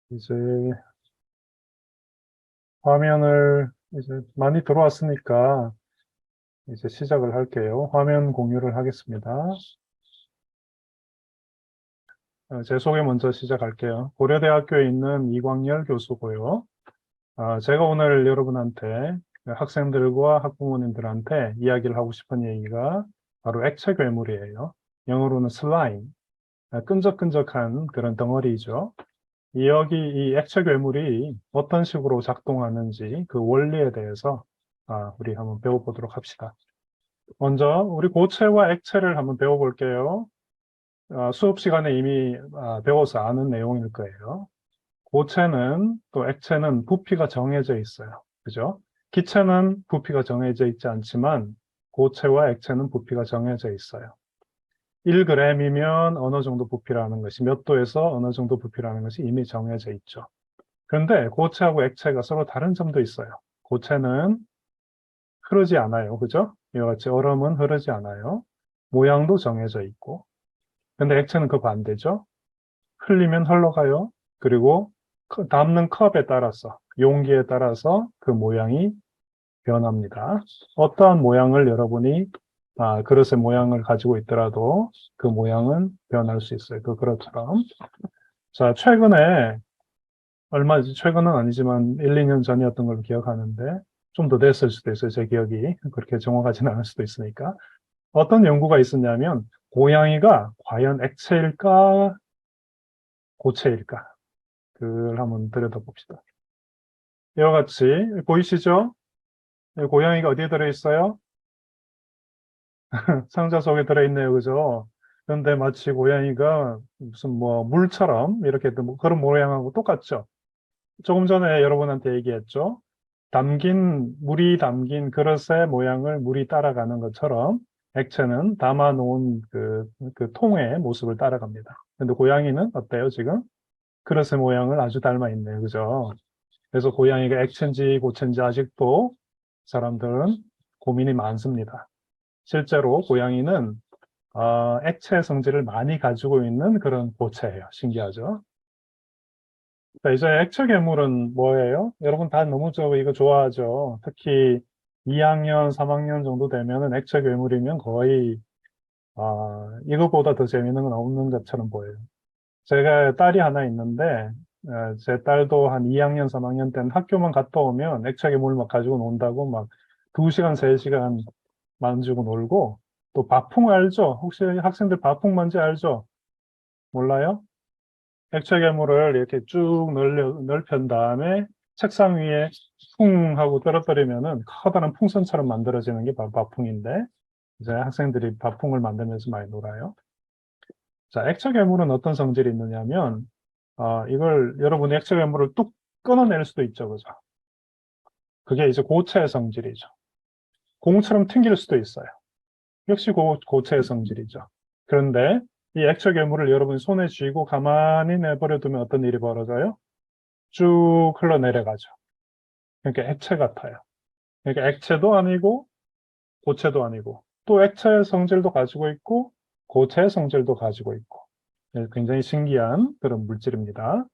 이제 화면을 이제 많이 들어왔으니까 이제 시작을 할게요. 화면 공유를 하겠습니다. 제 소개 먼저 시작할게요. 고려대학교에 있는 이광열 교수고요. 제가 오늘 여러분한테 학생들과 학부모님들한테 이야기를 하고 싶은 얘기가 바로 액체 괴물이에요. 영어로는 슬라임, 끈적끈적한 그런 덩어리죠. 여기 이 액체 괴물이 어떤 식으로 작동하는지 그 원리에 대해서 우리 한번 배워보도록 합시다. 먼저 우리 고체와 액체를 한번 배워볼게요. 수업 시간에 이미 배워서 아는 내용일 거예요. 고체는 또 액체는 부피가 정해져 있어요. 그죠? 기체는 부피가 정해져 있지 않지만 고체와 액체는 부피가 정해져 있어요. 1g이면 어느 정도 부피라는 것이 몇 도에서 어느 정도 부피라는 것이 이미 정해져 있죠. 그런데 고체하고 액체가 서로 다른 점도 있어요. 고체는 흐르지 않아요. 그죠? 이와 같이 얼음은 흐르지 않아요. 모양도 정해져 있고. 근데 액체는 그 반대죠. 흘리면 흘러가요. 그리고 담는 컵에 따라서, 용기에 따라서 그 모양이 변합니다. 어떠한 모양을 여러분이 그릇의 모양을 가지고 있더라도 그 모양은 변할 수 있어요. 그 그릇처럼. 자, 최근은 아니지만 1, 2년 전이었던 걸로 기억하는데 좀 더 됐을 수도 있어요. 제 기억이 그렇게 정확하지는 않을 수도 있으니까. 어떤 연구가 있었냐면 고양이가 과연 액체일까 고체일까? 그걸 한번 들여다봅시다. 이와 같이 보이시죠? 고양이가 어디에 들어있어요? 상자 속에 들어있네요. 그죠? 그런데 마치 고양이가 무슨 뭐 물처럼 이렇게 뭐 그런 모양하고 똑같죠? 조금 전에 여러분한테 얘기했죠? 물이 담긴 그릇의 모양을 물이 따라가는 것처럼 액체는 담아놓은 그 통의 모습을 따라갑니다. 근데 고양이는 어때요, 지금? 그릇의 모양을 아주 닮아 있네요. 그죠? 그래서 고양이가 액체인지 고체인지 아직도 사람들은 고민이 많습니다. 실제로 고양이는 액체 성질을 많이 가지고 있는 그런 고체예요. 신기하죠? 자, 이제 액체 괴물은 뭐예요? 여러분 다 너무 이거 좋아하죠? 특히 2학년, 3학년 정도 되면은 액체 괴물이면 거의, 이거보다 더 재밌는 건 없는 것처럼 보여요. 제가 딸이 하나 있는데, 제 딸도 한 2학년, 3학년 때는 학교만 갔다 오면 액체 괴물 막 가지고 논다고 막 2시간, 3시간 만지고 놀고, 또 바풍 알죠? 혹시 학생들 바풍 뭔지 알죠? 몰라요? 액체 괴물을 이렇게 쭉 넓힌 다음에 책상 위에 쿵 하고 떨어뜨리면은 커다란 풍선처럼 만들어지는 게 바로 바풍인데, 이제 학생들이 바풍을 만들면서 많이 놀아요. 자, 액체 괴물은 어떤 성질이 있느냐면, 이걸 여러분이 액체 괴물을 뚝 끊어낼 수도 있죠. 그죠? 그게 이제 고체의 성질이죠. 공처럼 튕길 수도 있어요. 역시 고체의 성질이죠. 그런데 이 액체 괴물을 여러분이 손에 쥐고 가만히 내버려 두면 어떤 일이 벌어져요? 쭉 흘러내려가죠. 그러니까 액체 같아요. 그러니까 액체도 아니고 고체도 아니고 또 액체의 성질도 가지고 있고 고체의 성질도 가지고 있고 굉장히 신기한 그런 물질입니다.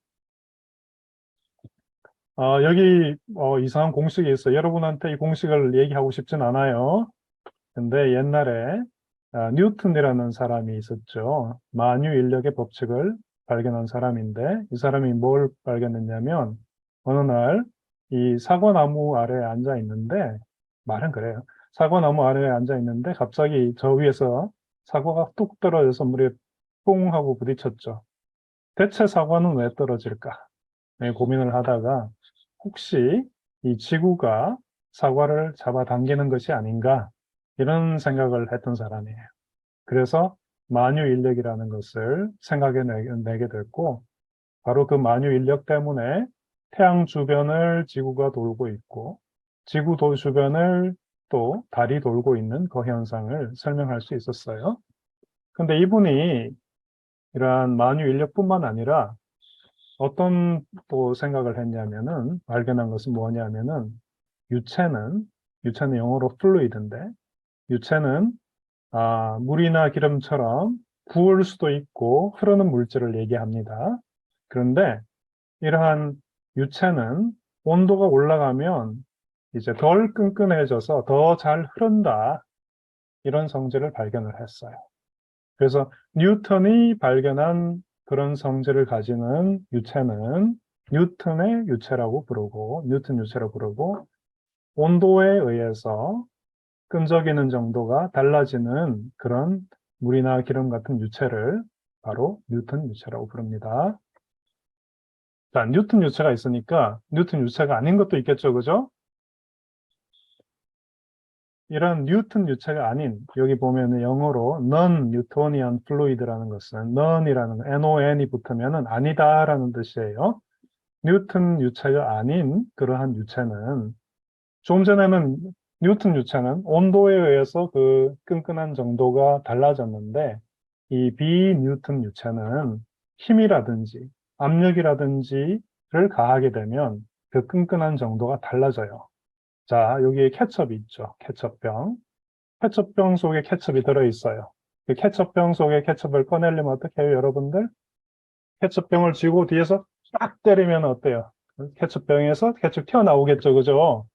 여기 이상한 공식이 있어요. 여러분한테 이 공식을 얘기하고 싶진 않아요. 근데 옛날에 뉴턴이라는 사람이 있었죠. 만유인력의 법칙을 발견한 사람인데 이 사람이 뭘 발견했냐면 어느 날 이 사과나무 아래에 앉아 있는데 말은 그래요. 사과나무 아래에 앉아 있는데 갑자기 저 위에서 사과가 뚝 떨어져서 물에 뿡 하고 부딪혔죠. 대체 사과는 왜 떨어질까? 고민을 하다가 혹시 이 지구가 사과를 잡아당기는 것이 아닌가 이런 생각을 했던 사람이에요. 그래서 만유인력이라는 것을 생각해내게 됐고 바로 그 만유인력 때문에 태양 주변을 지구가 돌고 있고 지구 주변을 또 달이 돌고 있는 그 현상을 설명할 수 있었어요. 근데 이분이 이러한 만유인력뿐만 아니라 어떤 또 생각을 했냐면은 발견한 것은 뭐냐면은 유체는 유체는 영어로 플루이드인데 유체는 물이나 기름처럼 부을 수도 있고 흐르는 물질을 얘기합니다. 그런데 이러한 유체는 온도가 올라가면 이제 덜 끈끈해져서 더 잘 흐른다. 이런 성질을 발견을 했어요. 그래서 뉴턴이 발견한 그런 성질을 가지는 유체는 뉴턴의 유체라고 부르고, 뉴턴 유체라고 부르고, 온도에 의해서 끈적이는 정도가 달라지는 그런 물이나 기름 같은 유체를 바로 뉴턴 유체라고 부릅니다. 자, 뉴턴 유체가 있으니까 뉴턴 유체가 아닌 것도 있겠죠, 그죠? 이런 뉴턴 유체가 아닌, 여기 보면 영어로 non-Newtonian fluid라는 것은 non이라는 non이 붙으면 아니다라는 뜻이에요. 뉴턴 유체가 아닌 그러한 유체는 조금 전에는 뉴턴 유체는 온도에 의해서 그 끈끈한 정도가 달라졌는데 이 비뉴턴 유체는 힘이라든지 압력이라든지를 가하게 되면 그 끈끈한 정도가 달라져요. 자, 여기에 케첩이 있죠. 케첩병. 케첩병 속에 케첩이 들어있어요. 그 케첩병 속에 케첩을 꺼내려면 어떻게 해요, 여러분들? 케첩병을 쥐고 뒤에서 딱 때리면 어때요? 케첩병에서 케첩 튀어나오겠죠, 그죠?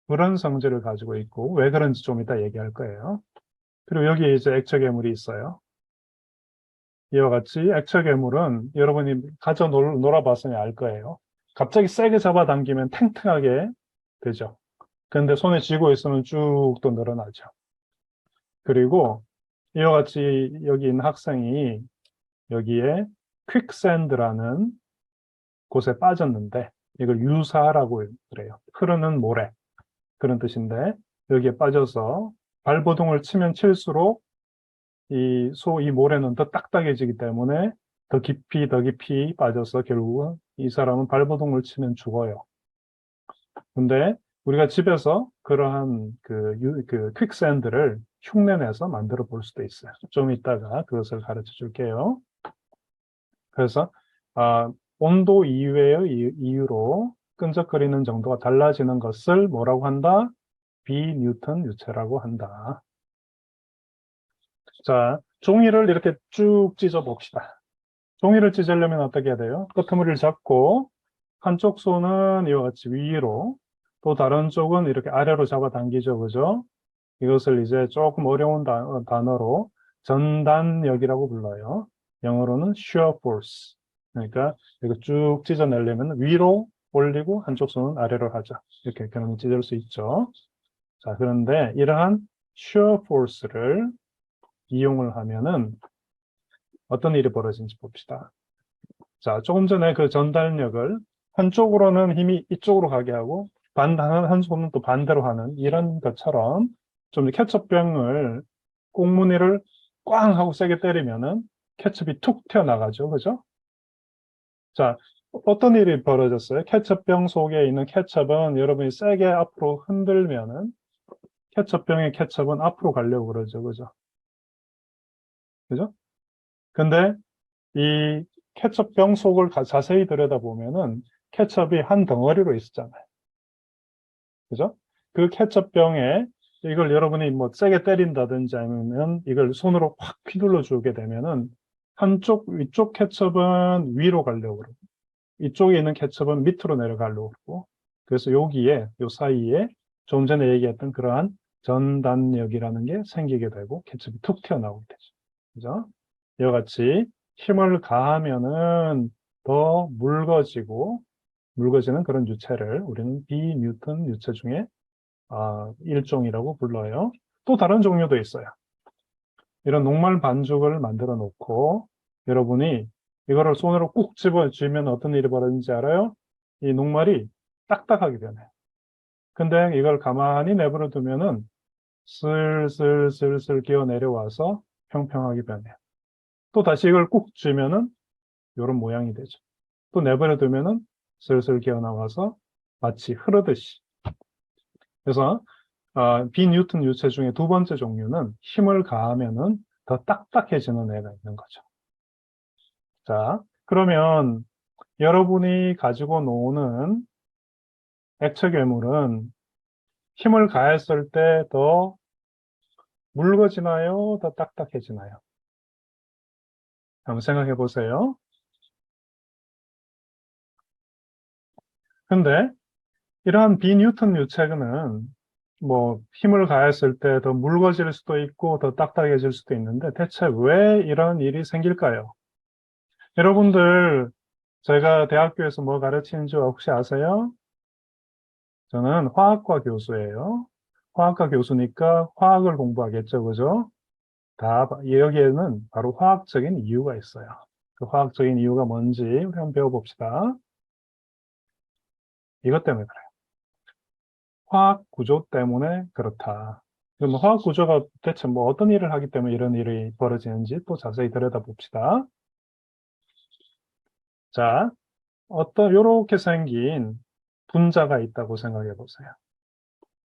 그런 성질을 가지고 있고, 왜 그런지 좀 이따 얘기할 거예요. 그리고 여기에 이제 액체 괴물이 있어요. 이와 같이 액체 괴물은 여러분이 가져 놀아봤으면 알 거예요. 갑자기 세게 잡아당기면 탱탱하게 되죠. 근데 손에 쥐고 있으면 쭉 또 늘어나죠. 그리고 이와 같이 여기 있는 학생이 여기에 퀵샌드라는 곳에 빠졌는데 이걸 유사라고 그래요. 흐르는 모래 그런 뜻인데 여기에 빠져서 발버둥을 치면 칠수록 이 모래는 더 딱딱해지기 때문에 더 깊이 빠져서 결국은 이 사람은 발버둥을 치면 죽어요. 근데 우리가 집에서 그러한 그 퀵샌드를 흉내내서 만들어 볼 수도 있어요. 좀 이따가 그것을 가르쳐 줄게요. 그래서 온도 이외의 이유로 끈적거리는 정도가 달라지는 것을 뭐라고 한다? 비뉴턴 유체라고 한다. 자, 종이를 이렇게 쭉 찢어 봅시다. 종이를 찢으려면 어떻게 해야 돼요? 끄트머리를 잡고 한쪽 손은 이와 같이 위로 또 다른 쪽은 이렇게 아래로 잡아당기죠. 그죠? 이것을 이제 조금 어려운 단어로 전단력이라고 불러요. 영어로는 shear force. 그러니까 이거 쭉 찢어내려면 위로 올리고 한쪽 손은 아래로 하자. 이렇게 그러면 찢을 수 있죠. 자, 그런데 이러한 shear force를 이용을 하면은 어떤 일이 벌어지는지 봅시다. 자, 조금 전에 그 전달력을 한쪽으로는 힘이 이쪽으로 가게 하고 한 손은 또 반대로 하는 이런 것처럼 좀 케첩병을 꽁무니를 꽝 하고 세게 때리면은 케첩이 툭 튀어나가죠. 그죠? 자, 어떤 일이 벌어졌어요? 케첩병 속에 있는 케첩은 여러분이 세게 앞으로 흔들면은 케첩병의 케첩은 앞으로 가려고 그러죠. 그죠? 그죠? 근데 이 케첩병 속을 자세히 들여다보면은 케첩이 한 덩어리로 있었잖아요. 그죠? 그 케첩병에 이걸 여러분이 뭐 세게 때린다든지 아니면 이걸 손으로 확 휘둘러 주게 되면은 위쪽 케첩은 위로 가려고 그러고 이쪽에 있는 케첩은 밑으로 내려가려고 그러고 그래서 여기에 요 사이에 좀 전에 얘기했던 그러한 전단력이라는 게 생기게 되고 케첩이 툭 튀어나오게 되죠. 그죠? 이와 같이 힘을 가하면은 더 묽어지는 그런 유체를 우리는 비뉴턴 유체 중에 일종이라고 불러요. 또 다른 종류도 있어요. 이런 녹말 반죽을 만들어 놓고 여러분이 이거를 손으로 꾹 집어쥐면 어떤 일이 벌어지는지 알아요? 이 녹말이 딱딱하게 변해요. 근데 이걸 가만히 내버려 두면은 슬슬슬슬 기어 내려와서 평평하게 변해요. 또 다시 이걸 꾹 쥐면은 이런 모양이 되죠. 또 내버려 두면은 슬슬 기어 나와서 마치 흐르듯이. 그래서 비뉴턴 유체 중에 두 번째 종류는 힘을 가하면은 더 딱딱해지는 애가 있는 거죠. 자, 그러면 여러분이 가지고 노는 액체 괴물은 힘을 가했을 때 더 묽어지나요? 더 딱딱해지나요? 한번 생각해 보세요. 근데 이러한 비뉴턴 유체는 뭐 힘을 가했을 때 더 묽어질 수도 있고 더 딱딱해질 수도 있는데 대체 왜 이런 일이 생길까요? 여러분들 제가 대학교에서 뭐 가르치는지 혹시 아세요? 저는 화학과 교수예요. 화학과 교수니까 화학을 공부하겠죠, 그죠? 여기에는 바로 화학적인 이유가 있어요. 그 화학적인 이유가 뭔지 우리 한번 배워봅시다. 이것 때문에 그래요. 화학 구조 때문에 그렇다. 그럼 화학 구조가 대체 뭐 어떤 일을 하기 때문에 이런 일이 벌어지는지 또 자세히 들여다봅시다. 자, 요렇게 생긴 분자가 있다고 생각해 보세요.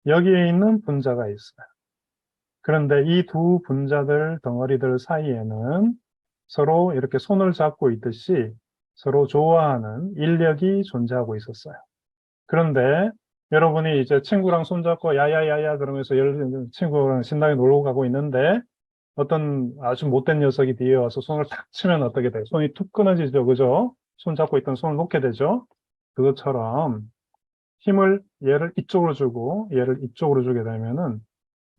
여기에 있는 분자가 있어요. 그런데 이 두 분자들, 덩어리들 사이에는 서로 이렇게 손을 잡고 있듯이 서로 좋아하는 인력이 존재하고 있었어요. 그런데 여러분이 이제 친구랑 손잡고 야야야야 그러면서 친구랑 신나게 놀고 가고 있는데 어떤 아주 못된 녀석이 뒤에 와서 손을 탁 치면 어떻게 돼요? 손이 툭 끊어지죠, 그죠? 손 잡고 있던 손을 놓게 되죠? 그것처럼 힘을 얘를 이쪽으로 주고 얘를 이쪽으로 주게 되면은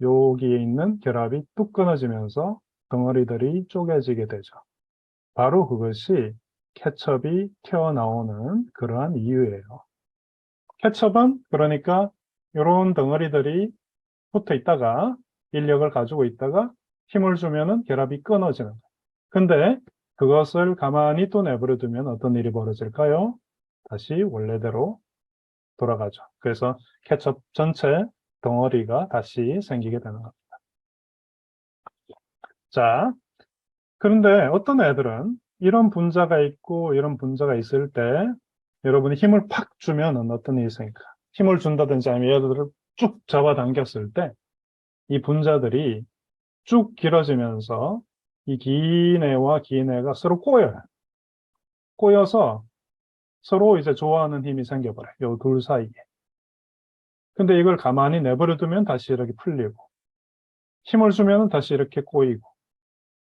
여기에 있는 결합이 뚝 끊어지면서 덩어리들이 쪼개지게 되죠. 바로 그것이 케첩이 튀어나오는 그러한 이유예요. 케첩은 그러니까 이런 덩어리들이 붙어 있다가 인력을 가지고 있다가 힘을 주면은 결합이 끊어지는 거예요. 근데 그것을 가만히 또 내버려 두면 어떤 일이 벌어질까요? 다시 원래대로 돌아가죠. 그래서 케첩 전체 덩어리가 다시 생기게 되는 겁니다. 자, 그런데 어떤 애들은 이런 분자가 있고 이런 분자가 있을 때 여러분이 힘을 팍 주면 어떤 일이 생길까? 힘을 준다든지 아니면 얘들을 쭉 잡아당겼을 때 이 분자들이 쭉 길어지면서 이 긴 애와 긴 애가 서로 꼬여요. 꼬여서 서로 이제 좋아하는 힘이 생겨버려요. 요 둘 사이에. 근데 이걸 가만히 내버려 두면 다시 이렇게 풀리고 힘을 주면 다시 이렇게 꼬이고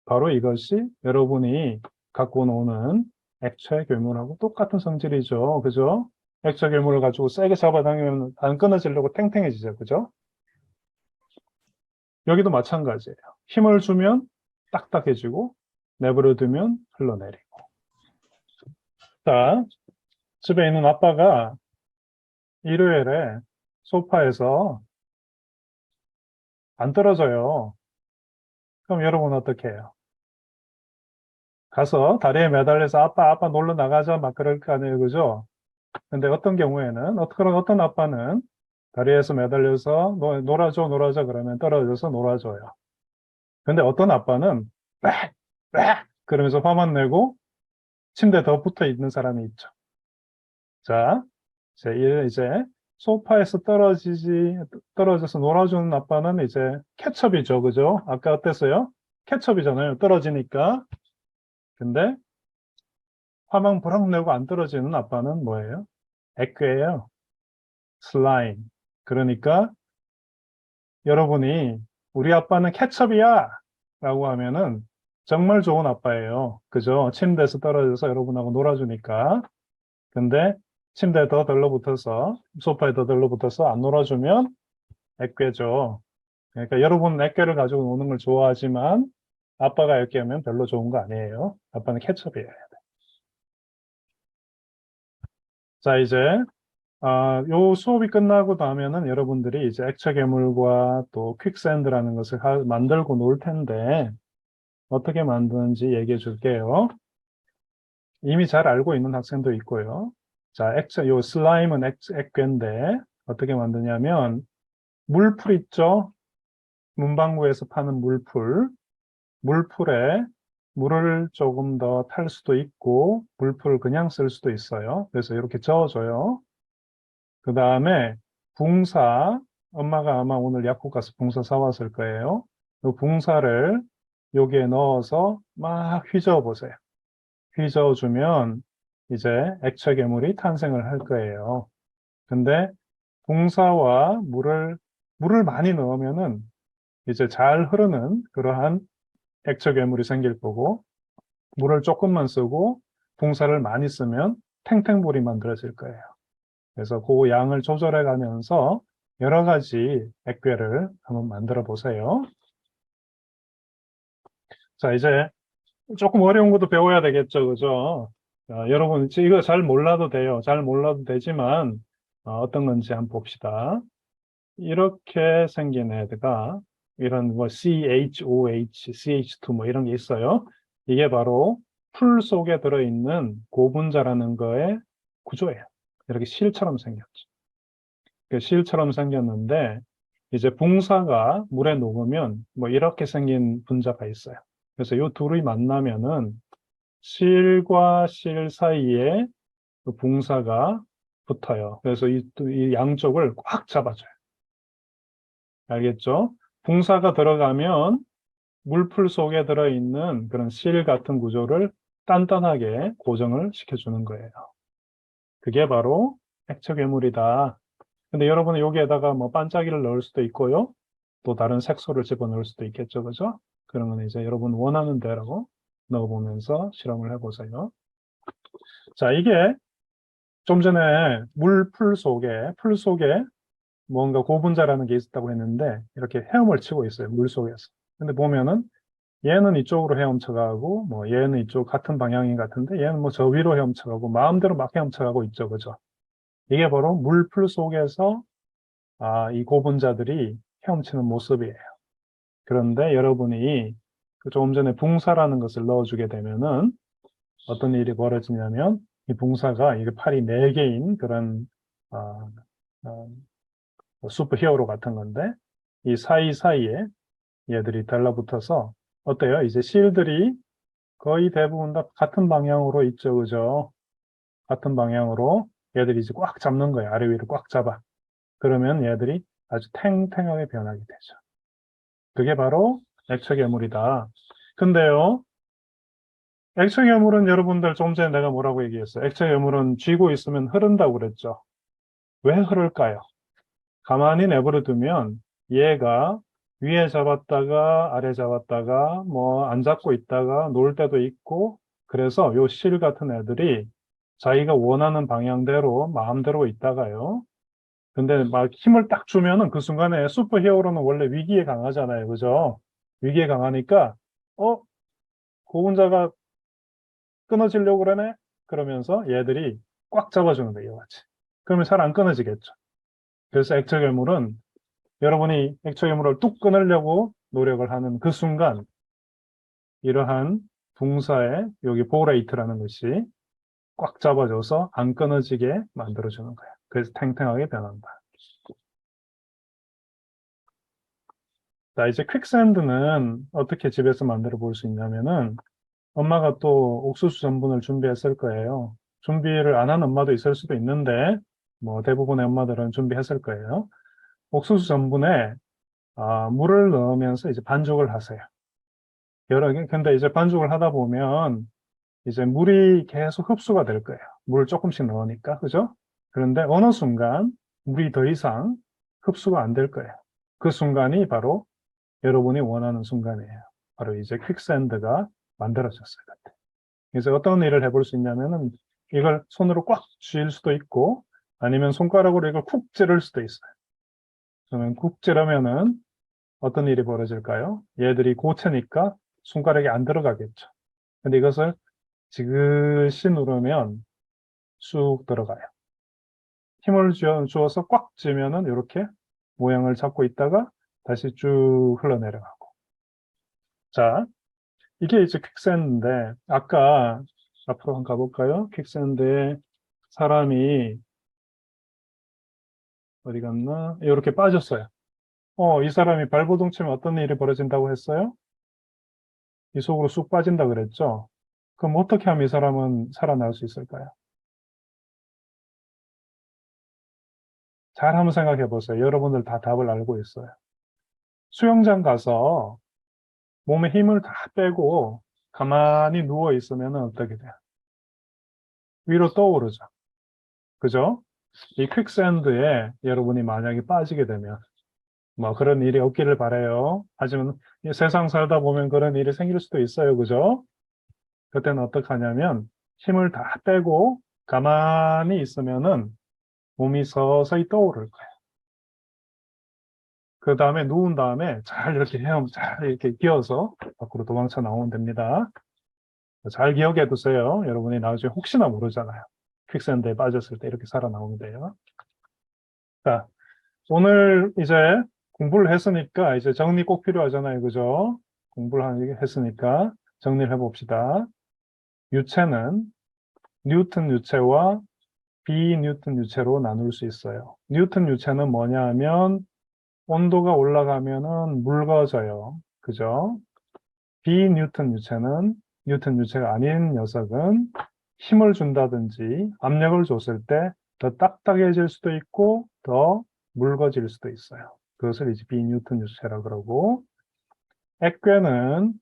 바로 이것이 여러분이 갖고 노는 액체 괴물하고 똑같은 성질이죠. 그죠? 액체 괴물을 가지고 세게 잡아당기면 안 끊어지려고 탱탱해지죠. 그죠? 여기도 마찬가지예요. 힘을 주면 딱딱해지고 내버려 두면 흘러내리고. 자, 집에 있는 아빠가 일요일에 소파에서 안 떨어져요. 그럼 여러분 어떻게 해요? 가서 다리에 매달려서 아빠 놀러 나가자 막 그럴 거 아니에요. 그죠? 근데 어떤 경우에는 어떤 아빠는 다리에서 매달려서 놀아줘 그러면 떨어져서 놀아줘요. 근데 어떤 아빠는 빽빽 그러면서 화만 내고 침대에 더 붙어 있는 사람이 있죠. 자, 이제 소파에서 떨어져서 놀아주는 아빠는 이제 케첩이죠. 그죠? 아까 어땠어요? 케첩이잖아요. 떨어지니까. 근데 화만 부럭 내고 안 떨어지는 아빠는 뭐예요? 액괴예요. 슬라임. 그러니까 여러분이 우리 아빠는 케첩이야! 라고 하면은 정말 좋은 아빠예요. 그죠? 침대에서 떨어져서 여러분하고 놀아주니까. 근데 침대에 더 들러붙어서, 소파에 더 들러붙어서 안 놀아주면 액괴죠. 그러니까 여러분은 액괴를 가지고 노는 걸 좋아하지만 아빠가 액괴하면 별로 좋은 거 아니에요. 아빠는 케첩이에요. 자, 이제 요 수업이 끝나고 나면은 여러분들이 이제 액체 괴물과 또 퀵샌드라는 것을 만들고 놀 텐데 어떻게 만드는지 얘기해 줄게요. 이미 잘 알고 있는 학생도 있고요. 자, 요 슬라임은 액괴인데 어떻게 만드냐면 물풀 있죠? 문방구에서 파는 물풀에 물을 조금 더 탈 수도 있고 물풀을 그냥 쓸 수도 있어요. 그래서 이렇게 저어줘요. 그 다음에 붕사, 엄마가 아마 오늘 약국 가서 붕사 사왔을 거예요. 그 붕사를 여기에 넣어서 막 휘저어 보세요. 휘저어 주면 이제 액체 괴물이 탄생을 할 거예요. 근데 붕사와 물을 많이 넣으면은 이제 잘 흐르는 그러한 액체 괴물이 생길 거고, 물을 조금만 쓰고 붕사를 많이 쓰면 탱탱볼이 만들어질 거예요. 그래서 그 양을 조절해 가면서 여러 가지 액괴를 한번 만들어 보세요. 자, 이제 조금 어려운 것도 배워야 되겠죠, 그죠? 여러분, 이거 잘 몰라도 돼요. 잘 몰라도 되지만, 어떤 건지 한번 봅시다. 이렇게 생긴 애가, 이런 뭐 CHOH, CH2 뭐 이런 게 있어요. 이게 바로 풀 속에 들어있는 고분자라는 거의 구조예요. 이렇게 실처럼 생겼죠. 실처럼 생겼는데, 이제 붕사가 물에 녹으면 뭐 이렇게 생긴 분자가 있어요. 그래서 이 둘이 만나면은 실과 실 사이에 그 붕사가 붙어요. 그래서 이 양쪽을 꽉 잡아줘요. 알겠죠? 붕사가 들어가면 물풀 속에 들어있는 그런 실 같은 구조를 단단하게 고정을 시켜주는 거예요. 그게 바로 액체 괴물이다. 근데 여러분은 여기에다가 뭐 반짝이를 넣을 수도 있고요. 또 다른 색소를 집어넣을 수도 있겠죠. 그죠? 그러면 이제 여러분 원하는 대로 넣어보면서 실험을 해보세요. 자, 이게 좀 전에 풀 속에 뭔가 고분자라는 게 있었다고 했는데 이렇게 헤엄을 치고 있어요. 물 속에서. 근데 보면은 얘는 이쪽으로 헤엄쳐가고 뭐 얘는 이쪽 같은 방향인 것 같은데 얘는 뭐 저 위로 헤엄쳐가고 마음대로 막 헤엄쳐가고 있죠. 그죠? 이게 바로 물풀 속에서 이 고분자들이 헤엄치는 모습이에요. 그런데 여러분이 그 조금 전에 붕사라는 것을 넣어주게 되면은 어떤 일이 벌어지냐면 이 붕사가 이게 팔이 4개인 그런 어, 어, 슈퍼 히어로 같은 건데 이 사이사이에 얘들이 달라붙어서 어때요? 이제 실들이 거의 대부분 다 같은 방향으로 있죠. 그죠? 같은 방향으로 얘들이 이제 꽉 잡는 거예요. 아래 위로 꽉 잡아. 그러면 얘들이 아주 탱탱하게 변하게 되죠. 그게 바로 액체 괴물이다. 근데요, 액체 괴물은 여러분들 좀 전에 내가 뭐라고 얘기했어요? 액체 괴물은 쥐고 있으면 흐른다고 그랬죠. 왜 흐를까요? 가만히 내버려 두면 얘가 위에 잡았다가 아래 잡았다가 뭐 안 잡고 있다가 놀 때도 있고 그래서 요 실 같은 애들이 자기가 원하는 방향대로 마음대로 있다가요. 근데 막 힘을 딱 주면은 그 순간에 슈퍼 히어로는 원래 위기에 강하잖아요. 그죠? 위기에 강하니까 고분자가 끊어지려고 그러네? 그러면서 얘들이 꽉 잡아주는 거예요. 같이. 그러면 잘 안 끊어지겠죠. 그래서 액체 괴물은 여러분이 액체 괴물을 뚝 끊으려고 노력을 하는 그 순간 이러한 붕사의 여기 보레이트라는 것이 꽉 잡아줘서 안 끊어지게 만들어주는 거예요. 그래서 탱탱하게 변한다. 자, 이제 퀵샌드는 어떻게 집에서 만들어 볼 수 있냐면은 엄마가 또 옥수수 전분을 준비했을 거예요. 준비를 안 한 엄마도 있을 수도 있는데 뭐 대부분의 엄마들은 준비했을 거예요. 옥수수 전분에 물을 넣으면서 이제 반죽을 하세요. 여러 개. 근데 이제 반죽을 하다 보면 이제 물이 계속 흡수가 될 거예요. 물을 조금씩 넣으니까, 그죠? 그런데 어느 순간 물이 더 이상 흡수가 안 될 거예요. 그 순간이 바로 여러분이 원하는 순간이에요. 바로 이제 퀵샌드가 만들어졌어요. 그래서 어떤 일을 해볼 수 있냐면은 이걸 손으로 꽉 쥘 수도 있고 아니면 손가락으로 이걸 쿡 찌를 수도 있어요. 그러면 쿡 찌르면은 어떤 일이 벌어질까요? 얘들이 고체니까 손가락이 안 들어가겠죠. 근데 이것을 지그시 누르면 쑥 들어가요. 힘을 주어서 꽉 쥐면은 이렇게 모양을 잡고 있다가 다시 쭉 흘러내려가고. 자, 이게 이제 퀵샌드인데 아까 앞으로 한번 가볼까요? 퀵샌드에 사람이 어디 갔나? 이렇게 빠졌어요. 이 사람이 발버둥 치면 어떤 일이 벌어진다고 했어요? 이 속으로 쑥 빠진다 그랬죠? 그럼 어떻게 하면 이 사람은 살아날 수 있을까요? 잘 한번 생각해 보세요. 여러분들 다 답을 알고 있어요. 수영장 가서 몸에 힘을 다 빼고 가만히 누워 있으면 어떻게 돼요? 위로 떠오르죠. 그죠? 이 퀵샌드에 여러분이 만약에 빠지게 되면 뭐 그런 일이 없기를 바라요. 하지만 이 세상 살다 보면 그런 일이 생길 수도 있어요. 그죠? 그때는 어떻게 하냐면 힘을 다 빼고 가만히 있으면은 몸이 서서히 떠오를 거예요. 그 다음에 누운 다음에 잘 이렇게 헤엄, 잘 이렇게 기어서 밖으로 도망쳐 나오면 됩니다. 잘 기억해 두세요. 여러분이 나중에 혹시나 모르잖아요. 퀵샌드에 빠졌을 때 이렇게 살아나오면 돼요. 자, 오늘 이제 공부를 했으니까 이제 정리 꼭 필요하잖아요. 그죠? 공부를 했으니까 정리를 해봅시다. 유체는 뉴턴 유체와 비뉴턴 유체로 나눌 수 있어요. 뉴턴 유체는 뭐냐 하면 온도가 올라가면은 묽어져요. 그죠? 비뉴턴 유체는 뉴턴 유체가 아닌 녀석은 힘을 준다든지 압력을 줬을 때 더 딱딱해질 수도 있고 더 묽어질 수도 있어요. 그것을 이제 비뉴턴 유체라 그러고 액괴는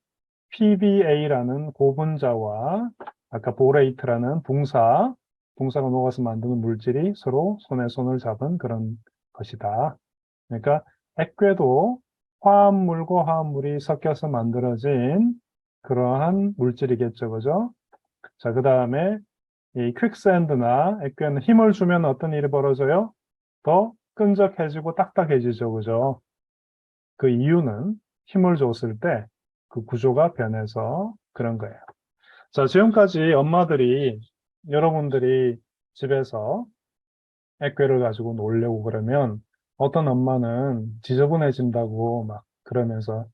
PBA라는 고분자와 아까 보레이트라는 붕사가 녹아서 만드는 물질이 서로 손에 손을 잡은 그런 것이다. 그러니까 액괴도 화합물과 화합물이 섞여서 만들어진 그러한 물질이겠죠, 그죠? 자, 그 다음에 이 퀵샌드나 액괴는 힘을 주면 어떤 일이 벌어져요? 더 끈적해지고 딱딱해지죠, 그죠? 그 이유는 힘을 줬을 때 그 구조가 변해서 그런 거예요. 자, 지금까지 엄마들이 여러분들이 집에서 액괴를 가지고 놀려고 그러면 어떤 엄마는 지저분해진다고 막 그러면서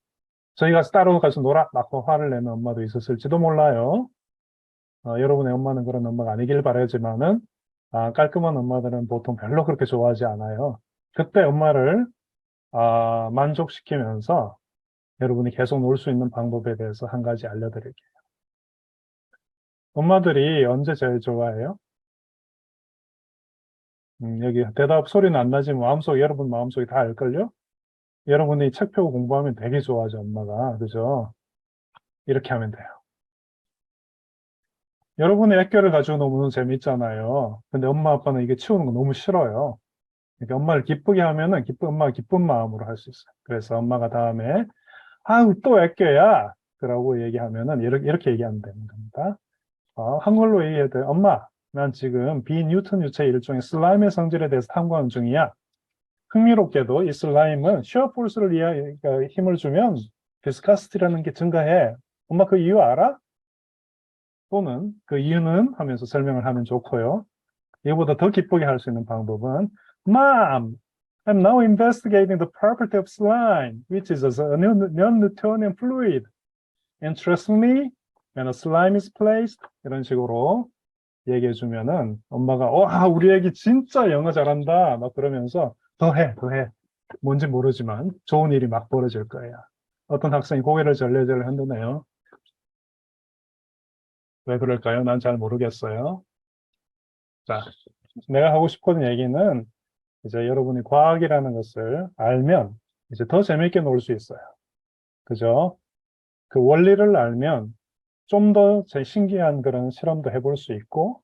저희가 따로 가서 놀아 막 화를 내는 엄마도 있었을지도 몰라요. 여러분의 엄마는 그런 엄마가 아니길 바라지만은 깔끔한 엄마들은 보통 별로 그렇게 좋아하지 않아요. 그때 엄마를 만족시키면서 여러분이 계속 놀 수 있는 방법에 대해서 한 가지 알려드릴게요. 엄마들이 언제 제일 좋아해요? 여기 대답 소리는 안 나지만 여러분 마음속에 다 알걸요? 여러분이 책 펴고 공부하면 되게 좋아하죠, 엄마가. 그죠? 이렇게 하면 돼요. 여러분의 액교를 가지고 노는 재밌잖아요. 근데 엄마 아빠는 이게 치우는 거 너무 싫어요. 그러니까 엄마를 기쁘게 하면은 엄마가 기쁜 마음으로 할 수 있어요. 그래서 엄마가 다음에 아우 또 액교야 그러고 얘기하면은 이렇게 얘기하면 되는 겁니다. 한글로 얘기해도 엄마 난 지금 비뉴턴 유체 일종의 슬라임의 성질에 대해서 탐구하는 중이야. 흥미롭게도 이 슬라임은 쉬어 포스를 그러니까 힘을 주면 비스카스티라는 게 증가해. 엄마 그 이유 알아? 또는 그 이유는 하면서 설명을 하면 좋고요. 이보다 더 기쁘게 할 수 있는 방법은 Mom, I'm now investigating the property of slime, which is a non-Newtonian fluid. Interestingly, when a slime is placed, 이런 식으로 얘기해 주면은 엄마가 우리 애기 진짜 영어 잘한다 막 그러면서 더 해. 뭔지 모르지만 좋은 일이 막 벌어질 거예요. 어떤 학생이 고개를 절레절레 흔드네요. 왜 그럴까요? 난 잘 모르겠어요. 자, 내가 하고 싶은 얘기는 이제 여러분이 과학이라는 것을 알면 이제 더 재밌게 놀 수 있어요. 그죠? 그 원리를 알면 좀 더 신기한 그런 실험도 해볼 수 있고,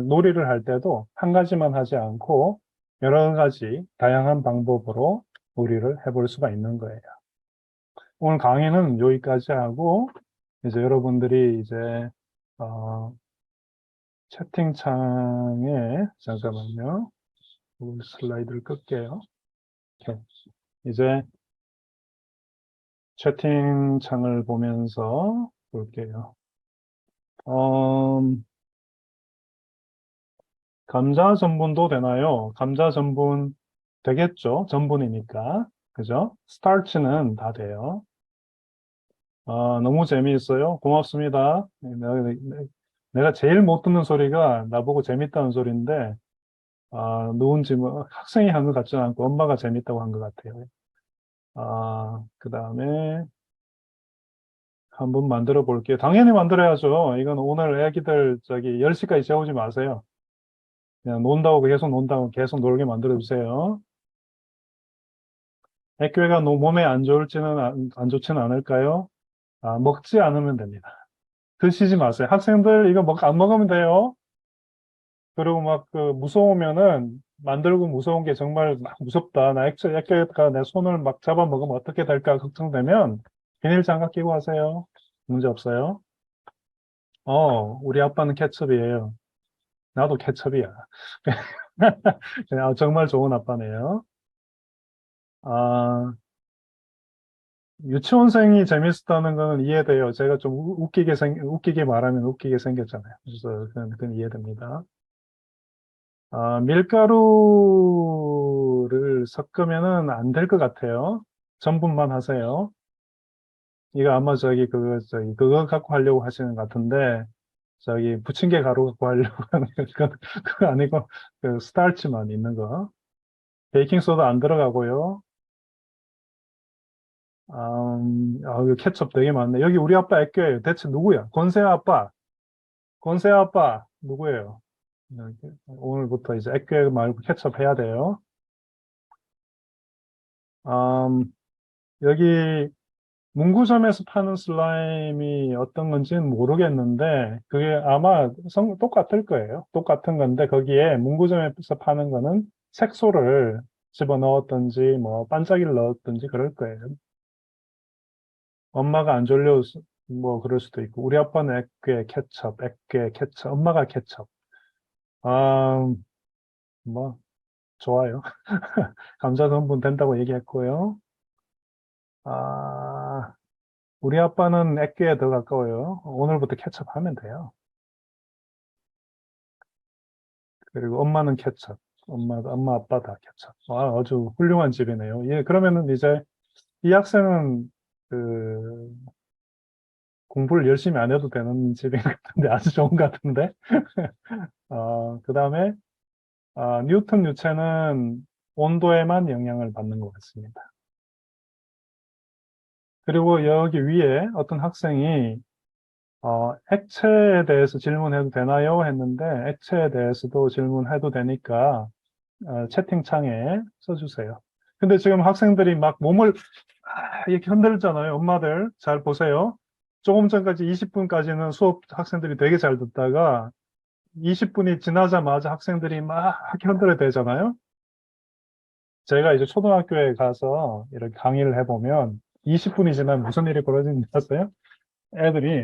놀이를 할 때도 한 가지만 하지 않고 여러 가지 다양한 방법으로 놀이를 해볼 수가 있는 거예요. 오늘 강의는 여기까지 하고, 이제 여러분들이 이제, 어, 채팅창에, 잠깐만요. 슬라이드를 끌게요. 이렇게. 이제 채팅창을 보면서 볼게요. 감자 전분도 되나요? 감자 전분 되겠죠? 전분이니까. 그죠? 스타치는 다 돼요. 너무 재미있어요. 고맙습니다. 내가 제일 못 듣는 소리가 나보고 재밌다는 소리인데, 누군지 학생이 한 것 같지는 않고 엄마가 재밌다고 한 것 같아요. 그 다음에 한번 만들어 볼게요. 당연히 만들어야죠. 이건 오늘 애기들 10시까지 재우지 마세요. 그냥 논다고 계속 놀게 만들어 주세요. 액괴가 몸에 안 좋지는 않을까요? 먹지 않으면 됩니다. 드시지 마세요. 학생들 이거 안 먹으면 돼요. 그리고 막 무서우면은 만들고 무서운 게 정말 막 무섭다. 액괴가 내 손을 막 잡아먹으면 어떻게 될까 걱정되면 비닐 장갑 끼고 하세요. 문제 없어요. 우리 아빠는 케첩이에요. 나도 케첩이야. 정말 좋은 아빠네요. 아, 유치원생이 재밌었다는 거는 이해돼요. 제가 좀 웃기게 말하면 웃기게 생겼잖아요. 그래서 그건 이해됩니다. 밀가루를 섞으면은 안 될 것 같아요. 전분만 하세요. 이거 아마 그거 갖고 하려고 하시는 것 같은데, 부침개 가루 갖고 하려고 하는 그거 아니고, 그 스타치만 있는 거. 베이킹소다 안 들어가고요. 이거 케첩 되게 많네. 여기 우리 아빠 애교예요. 대체 누구야? 권세 아빠. 권세 아빠. 누구예요? 오늘부터 이제 애교 말고 케첩 해야 돼요. 음, 여기 문구점에서 파는 슬라임이 어떤 건지는 모르겠는데, 그게 아마 똑같을 거예요. 똑같은 건데, 거기에 문구점에서 파는 거는 색소를 집어넣었든지, 뭐, 반짝이를 넣었든지 그럴 거예요. 엄마가 안 뭐, 그럴 수도 있고, 우리 아빠는 액괴 케첩, 엄마가 케첩. 아, 뭐, 좋아요. 감자 전분 된다고 얘기했고요. 아, 우리 아빠는 액괴에 더 가까워요. 오늘부터 케첩 하면 돼요. 그리고 엄마는 케첩. 엄마, 아빠 다 케첩. 아주 훌륭한 집이네요. 예, 그러면은 이제 이 학생은 그 공부를 열심히 안 해도 되는 집인 것 같은데 아주 좋은 것 같은데. 그 다음에 뉴턴 유체는 온도에만 영향을 받는 것 같습니다. 그리고 여기 위에 어떤 학생이 액체에 대해서 질문해도 되나요? 했는데 액체에 대해서도 질문해도 되니까 채팅창에 써주세요. 근데 지금 학생들이 막 몸을 이렇게 흔들잖아요. 엄마들 잘 보세요. 조금 전까지 20분까지는 수업 학생들이 되게 잘 듣다가 20분이 지나자마자 학생들이 막 흔들어 대잖아요. 제가 이제 초등학교에 가서 이렇게 강의를 해보면 20분이 지나면 무슨 일이 벌어지는지 아세요?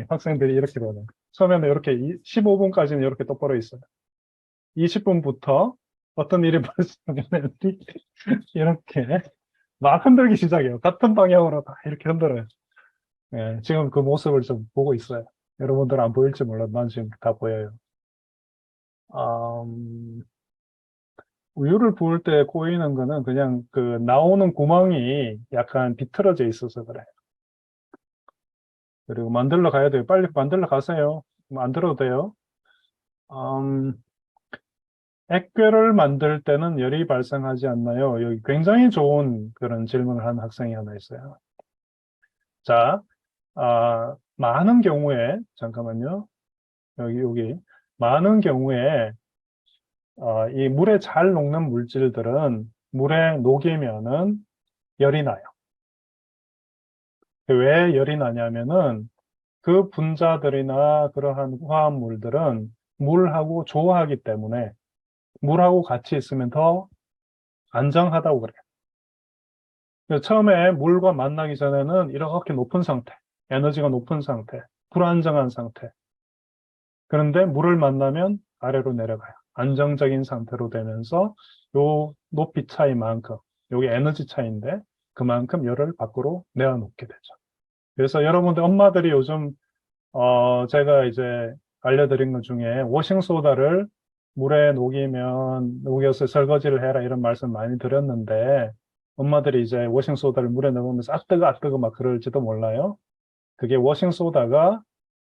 학생들이 이렇게 보는. 처음에는 이렇게 15분까지는 이렇게 똑바로 있어요. 20분부터 어떤 일이 벌어지냐면 애들이 이렇게 막 흔들기 시작해요. 같은 방향으로 다 이렇게 흔들어요. 예, 지금 그 모습을 좀 보고 있어요. 여러분들은 안 보일지 몰라도 난 지금 다 보여요. 음, 우유를 부을 때 꼬이는 거는 그냥 그 나오는 구멍이 약간 비틀어져 있어서 그래. 그리고 만들러 가야 돼요. 빨리 만들러 가세요. 만들어도 돼요. 음, 액괴를 만들 때는 열이 발생하지 않나요? 여기 굉장히 좋은 그런 질문을 한 학생이 하나 있어요. 자, 많은 경우에, 잠깐만요. 여기. 많은 경우에, 이 물에 잘 녹는 물질들은 물에 녹이면은 열이 나요. 왜 열이 나냐면은 그 분자들이나 그러한 화합물들은 물하고 조화하기 때문에 물하고 같이 있으면 더 안정하다고 그래요. 그래서 처음에 물과 만나기 전에는 이렇게 높은 상태, 에너지가 높은 상태, 불안정한 상태. 그런데 물을 만나면 아래로 내려가요. 안정적인 상태로 되면서 요 높이 차이만큼, 요게 에너지 차이인데 그만큼 열을 밖으로 내어놓게 되죠. 그래서 여러분들 엄마들이 요즘 제가 이제 알려드린 것 중에 워싱소다를 물에 녹여서 설거지를 해라 이런 말씀 많이 드렸는데 엄마들이 이제 워싱소다를 물에 넣으면서 아 뜨거 막 그럴지도 몰라요. 그게 워싱소다가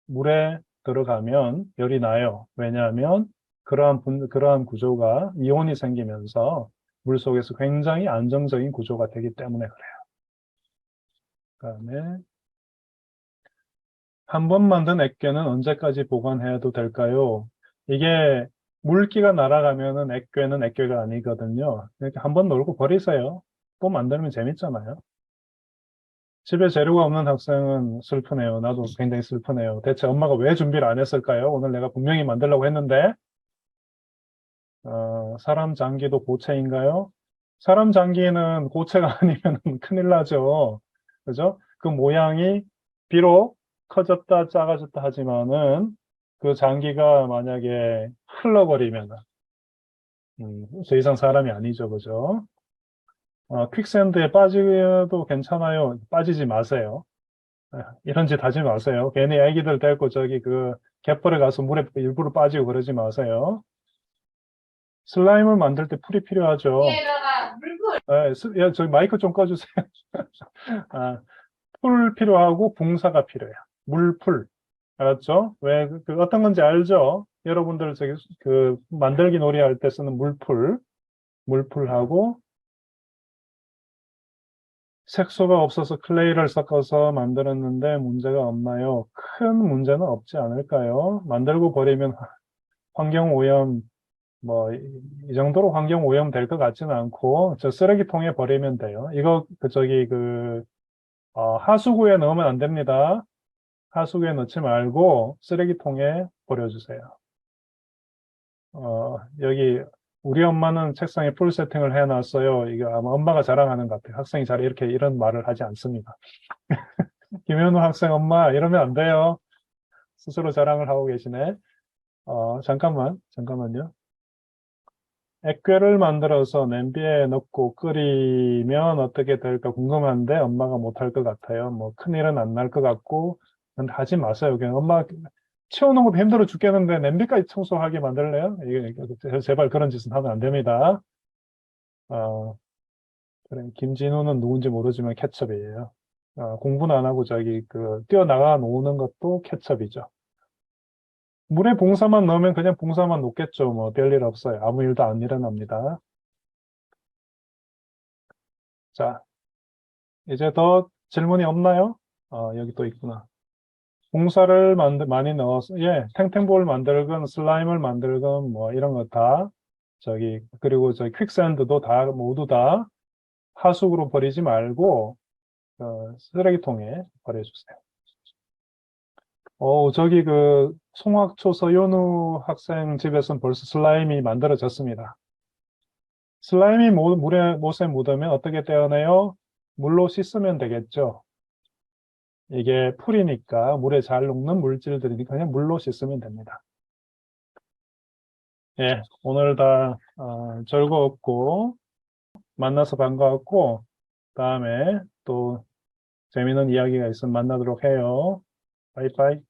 물에 들어가면 열이 나요. 왜냐하면 그러한 구조가 이온이 생기면서 물 속에서 굉장히 안정적인 구조가 되기 때문에 그래요. 그다음에 한 번 만든 액괴는 언제까지 보관해도 될까요? 이게 물기가 날아가면은 액괴는 액괴가 아니거든요. 그러니까 한 번 놀고 버리세요. 또 만들면 재밌잖아요. 집에 재료가 없는 학생은 슬프네요. 나도 굉장히 슬프네요. 대체 엄마가 왜 준비를 안 했을까요? 오늘 내가 분명히 만들려고 했는데, 사람 장기도 고체인가요? 사람 장기는 고체가 아니면 큰일 나죠. 그죠? 그 모양이 비록 커졌다 작아졌다 하지만은 그 장기가 만약에 흘러버리면 더 이상 사람이 아니죠, 그죠? 퀵샌드에 빠지도 괜찮아요. 빠지지 마세요. 이런 짓 하지 마세요. 괜히 애기들 데리고 저기 그 갯벌에 가서 물에 일부러 빠지고 그러지 마세요. 슬라임을 만들 때 풀이 필요하죠. 저기 마이크 좀 꺼주세요. 풀 필요하고 붕사가 필요해요. 물풀. 알았죠? 왜, 어떤 건지 알죠? 여러분들 저기 그 만들기 놀이 할 때 쓰는 물풀하고 색소가 없어서 클레이를 섞어서 만들었는데 문제가 없나요? 큰 문제는 없지 않을까요? 만들고 버리면 환경 오염, 이 정도로 환경 오염 될 것 같지는 않고, 저 쓰레기통에 버리면 돼요. 이거, 하수구에 넣으면 안 됩니다. 하수구에 넣지 말고 쓰레기통에 버려주세요. 여기, 우리 엄마는 책상에 풀 세팅을 해놨어요. 이거 아마 엄마가 자랑하는 것 같아요. 학생이 잘 이런 말을 하지 않습니다. 김현우 학생 엄마, 이러면 안 돼요. 스스로 자랑을 하고 계시네. 잠깐만요. 액괴를 만들어서 냄비에 넣고 끓이면 어떻게 될까 궁금한데 엄마가 못할 것 같아요. 큰일은 안 날 것 같고, 근데 하지 마세요. 그냥 엄마 치워놓은 것도 힘들어 죽겠는데 냄비까지 청소하게 만들래요? 제발 그런 짓은 하면 안 됩니다. 그래, 김진우는 누군지 모르지만 케첩이에요. 공부는 안 하고 뛰어나가 노는 것도 케첩이죠. 물에 봉사만 넣으면 그냥 봉사만 녹겠죠. 별일 없어요. 아무 일도 안 일어납니다. 자, 이제 더 질문이 없나요? 여기 또 있구나. 봉사를 많이 넣어서, 예, 탱탱볼 만들건 슬라임을 만들건 이런 거 다, 그리고 퀵샌드도 다, 모두 다 하수구로 버리지 말고, 쓰레기통에 버려주세요. 저기 송학초 서연우 학생 집에서는 벌써 슬라임이 만들어졌습니다. 슬라임이 못에 묻으면 어떻게 떼어내요? 물로 씻으면 되겠죠. 이게 풀이니까 물에 잘 녹는 물질들이니까 그냥 물로 씻으면 됩니다. 예, 오늘 다 즐거웠고 만나서 반가웠고 다음에 또 재미있는 이야기가 있으면 만나도록 해요. 바이바이.